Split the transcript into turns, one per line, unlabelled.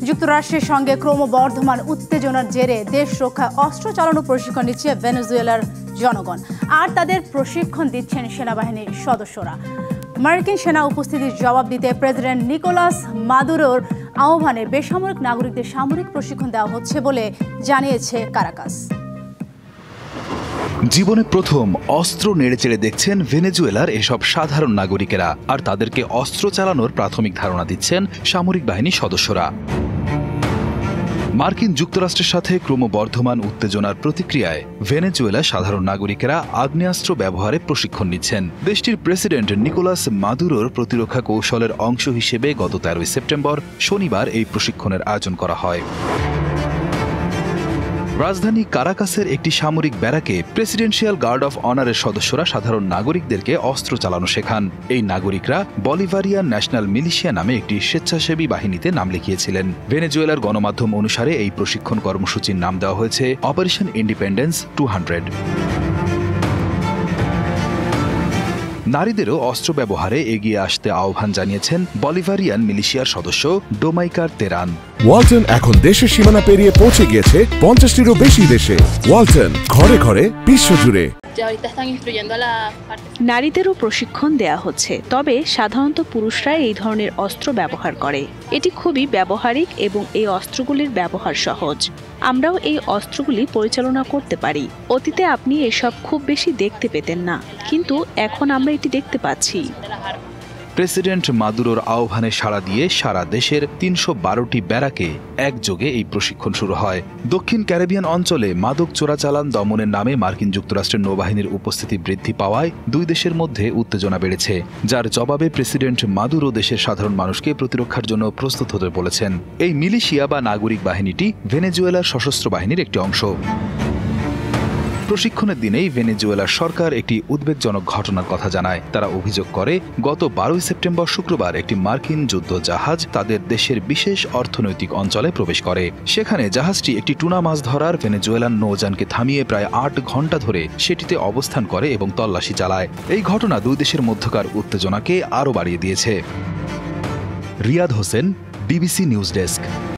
যুক্তরাষ্ট্রের সঙ্গে ক্রমবর্ধমান উত্তেজনার জেরে দেশ রক্ষায় অস্ত্র চালানো প্রশিক্ষণ নিচ্ছে ভেনেজুয়েলার জনগণ, আর তাদের প্রশিক্ষণ দিচ্ছেন সেনাবাহিনীর সদস্যরা। মার্কিন সেনা উপস্থিতির জবাব দিতে প্রেসিডেন্ট নিকোলাস মাদুরোর আহ্বানে বেসামরিক নাগরিকদের সামরিক প্রশিক্ষণ দেওয়া হচ্ছে বলে জানিয়েছে কারাকাস।
জীবনে প্রথম অস্ত্র নেড়েচেড়ে দেখছেন ভেনেজুয়েলার এসব সাধারণ নাগরিকেরা, আর তাদেরকে অস্ত্র চালানোর প্রাথমিক ধারণা দিচ্ছেন সামরিক বাহিনীর সদস্যরা। মার্কিন যুক্তরাষ্ট্রের সাথে ক্রমবর্ধমান উত্তেজনার প্রতিক্রিয়ায় ভেনেজুয়েলা সাধারণ নাগরিকেরা আগ্নেয়াস্ত্র ব্যবহারে প্রশিক্ষণ নিচ্ছেন। দেশটির প্রেসিডেন্ট নিকোলাস মাদুরোর প্রতিরক্ষা কৌশলের অংশ হিসেবে গত 13 সেপ্টেম্বর শনিবার এই প্রশিক্ষণের আয়োজন করা হয়। রাজধানী কারাকাসের একটি সামরিক ব্যারাকে প্রেসিডেন্সিয়াল গার্ড অফ অনারের সদস্যরা সাধারণ নাগরিকদেরকে অস্ত্র চালানো শেখান। এই নাগরিকরা বলিভারিয়ান ন্যাশনাল মিলিশিয়া নামে একটি স্বেচ্ছাসেবী বাহিনীতে নাম লিখিয়েছিলেন। ভেনেজুয়েলার গণমাধ্যম অনুসারে এই প্রশিক্ষণ কর্মসূচির নাম দেওয়া হয়েছে অপারেশন ইন্ডিপেন্ডেন্স 200। নারীদেরও অস্ত্র ব্যবহারে এগিয়ে আসতে আহ্বান জানিয়েছেন বলিভারিয়ান মিলিশিয়ার সদস্য ডোমাইকার তেরান।
ওয়ালটন এখন দেশের সীমানা পেরিয়ে পৌঁছে গিয়েছে 50টিরও বেশি দেশে। ওয়ালটন, ঘরে ঘরে বিশ্বজুড়ে।
নারীদেরও প্রশিক্ষণ দেয়া হচ্ছে, তবে সাধারণত পুরুষরা এই ধরনের অস্ত্র ব্যবহার করে। এটি খুবই ব্যবহারিক এবং এই অস্ত্রগুলির ব্যবহার সহজ। আমরাও এই অস্ত্রগুলি পরিচালনা করতে পারি। অতীতে আপনি এসব খুব বেশি দেখতে পেতেন না, কিন্তু এখন আমরা এটি দেখতে পাচ্ছি।
প্রেসিডেন্ট মাদুরোর আহ্বানে সাড়া দিয়ে সারা দেশের 312টি ব্যারাকে একযোগে এই প্রশিক্ষণ শুরু হয়। দক্ষিণ ক্যারিবিয়ান অঞ্চলে মাদক চোরাচালান দমনের নামে মার্কিন যুক্তরাষ্ট্রের নৌবাহিনীর উপস্থিতি বৃদ্ধি পাওয়ায় দুই দেশের মধ্যে উত্তেজনা বেড়েছে, যার জবাবে প্রেসিডেন্ট মাদুরো দেশের সাধারণ মানুষকে প্রতিরক্ষার জন্য প্রস্তুত হতে বলেছেন। এই মিলিশিয়া বা নাগরিক বাহিনীটি ভেনেজুয়েলার সশস্ত্র বাহিনীর একটি অংশ। প্রশিক্ষণের দিনেই ভেনেজুয়েলার সরকার একটি উদ্বেগজনক ঘটনার কথা জানায়। তারা অভিযোগ করে, গত 12 সেপ্টেম্বর শুক্রবার একটি মার্কিন যুদ্ধ জাহাজ তাদের দেশের বিশেষ অর্থনৈতিক অঞ্চলে প্রবেশ করে। সেখানে জাহাজটি একটি টুনা মাছ ধরার ভেনেজুয়েলান নৌযানকে থামিয়ে প্রায় 8 ঘণ্টা ধরে সেটিতে অবস্থান করে এবং তল্লাশি চালায়। এই ঘটনা দুই দেশের মধ্যকার উত্তেজনাকে আরও বাড়িয়ে দিয়েছে। Riyad Hossain, BBC news desk.